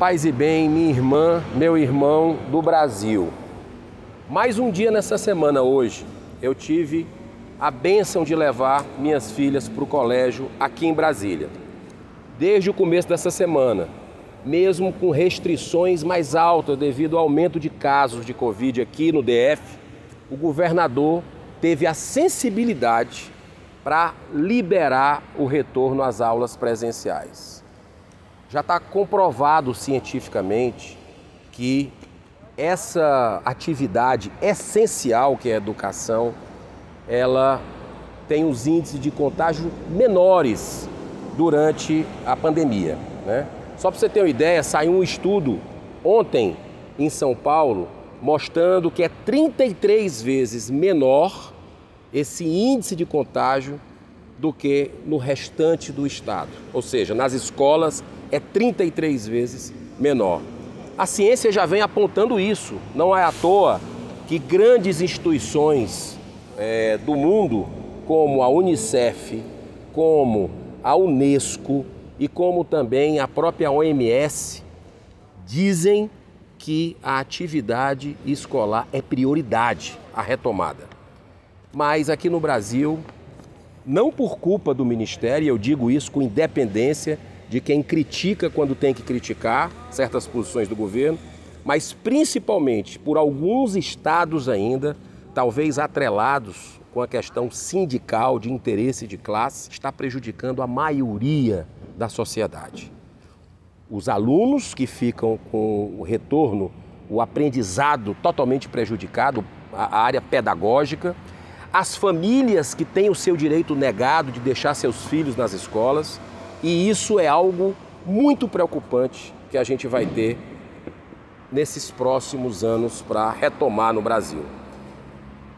paz e bem, minha irmã, meu irmão do Brasil. Mais um dia nessa semana hoje, eu tive a bênção de levar minhas filhas para o colégio aqui em Brasília. Desde o começo dessa semana, mesmo com restrições mais altas devido ao aumento de casos de Covid aqui no DF, o governador teve a sensibilidade para liberar o retorno às aulas presenciais. Já está comprovado cientificamente que essa atividade essencial que é a educação, ela tem os índices de contágio menores durante a pandemia, né? Só para você ter uma ideia, saiu um estudo ontem em São Paulo mostrando que é 33 vezes menor esse índice de contágio do que no restante do estado. Ou seja, nas escolas é 33 vezes menor. A ciência já vem apontando isso. Não é à toa que grandes instituições do mundo, como a Unicef, como a Unesco e como também a própria OMS, dizem que a atividade escolar é prioridade, a retomada. Mas aqui no Brasil, não por culpa do Ministério, eu digo isso com independência de quem critica quando tem que criticar certas posições do governo, mas principalmente por alguns estados ainda, talvez atrelados com a questão sindical de interesse de classe, está prejudicando a maioria da sociedade. Os alunos que ficam com o retorno, o aprendizado totalmente prejudicado, a área pedagógica, as famílias que têm o seu direito negado de deixar seus filhos nas escolas, e isso é algo muito preocupante que a gente vai ter nesses próximos anos para retomar no Brasil.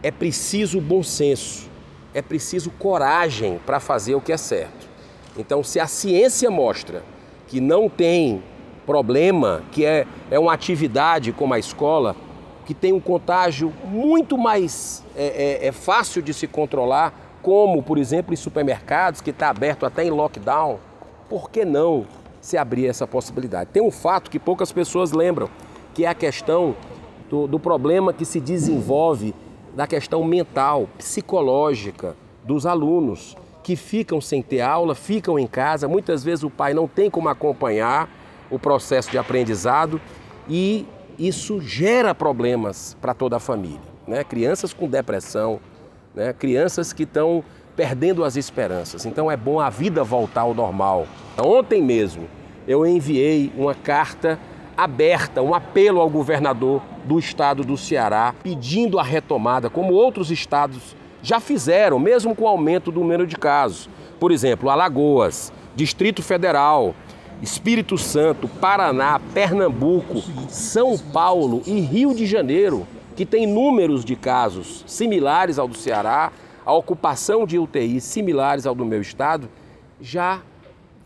É preciso bom senso, é preciso coragem para fazer o que é certo. Então, se a ciência mostra que não tem problema, que é uma atividade como a escola, que tem um contágio muito mais fácil de se controlar, como, por exemplo, em supermercados, que está aberto até em lockdown, por que não se abrir essa possibilidade? Tem um fato que poucas pessoas lembram, que é a questão do problema que se desenvolve da questão mental, psicológica dos alunos, que ficam sem ter aula, ficam em casa, muitas vezes o pai não tem como acompanhar o processo de aprendizado e isso gera problemas para toda a família, né? Crianças com depressão, né? Crianças que estão perdendo as esperanças. Então é bom a vida voltar ao normal. Ontem mesmo eu enviei uma carta aberta, um apelo ao governador do estado do Ceará, pedindo a retomada, como outros estados já fizeram, mesmo com o aumento do número de casos. Por exemplo, Alagoas, Distrito Federal, Espírito Santo, Paraná, Pernambuco, São Paulo e Rio de Janeiro, que tem números de casos similares ao do Ceará, a ocupação de UTI similares ao do meu estado, já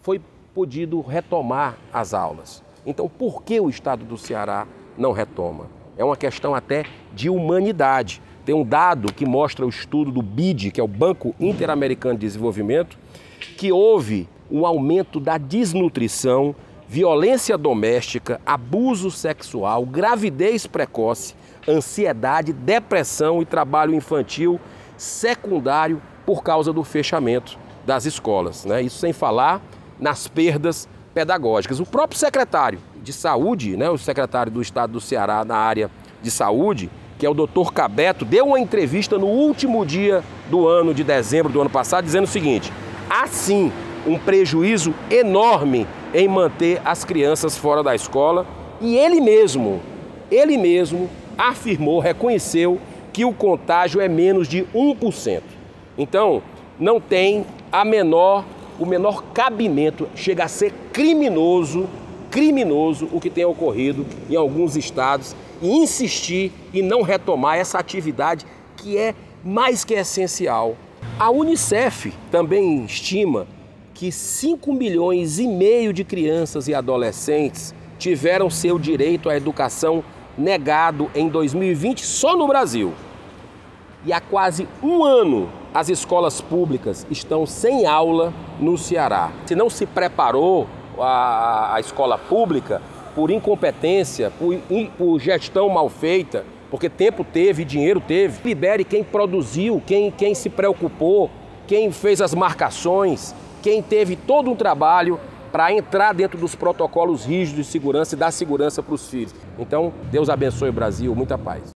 foi podido retomar as aulas. Então, por que o estado do Ceará não retoma? É uma questão até de humanidade. Tem um dado que mostra o estudo do BID, que é o Banco Interamericano de Desenvolvimento, que houve um aumento da desnutrição, violência doméstica, abuso sexual, gravidez precoce, ansiedade, depressão e trabalho infantil secundário por causa do fechamento das escolas, né? Isso sem falar nas perdas pedagógicas. O próprio secretário de saúde, né, o secretário do estado do Ceará na área de saúde, que é o Dr. Cabeto, deu uma entrevista no último dia do ano de dezembro do ano passado, dizendo o seguinte: há sim um prejuízo enorme em manter as crianças fora da escola, e ele mesmo afirmou, reconheceu que o contágio é menos de 1%. Então, não tem o menor cabimento, chega a ser criminoso o que tem ocorrido em alguns estados e insistir em não retomar essa atividade que é mais que essencial. A Unicef também estima que 5,5 milhões de crianças e adolescentes tiveram seu direito à educação negado em 2020 só no Brasil. E há quase um ano as escolas públicas estão sem aula no Ceará. Se não se preparou a escola pública por incompetência, por gestão mal feita, porque tempo teve, dinheiro teve. Libere quem produziu, quem se preocupou, quem fez as marcações, quem teve todo um trabalho para entrar dentro dos protocolos rígidos de segurança e dar segurança para os filhos. Então, Deus abençoe o Brasil, muita paz.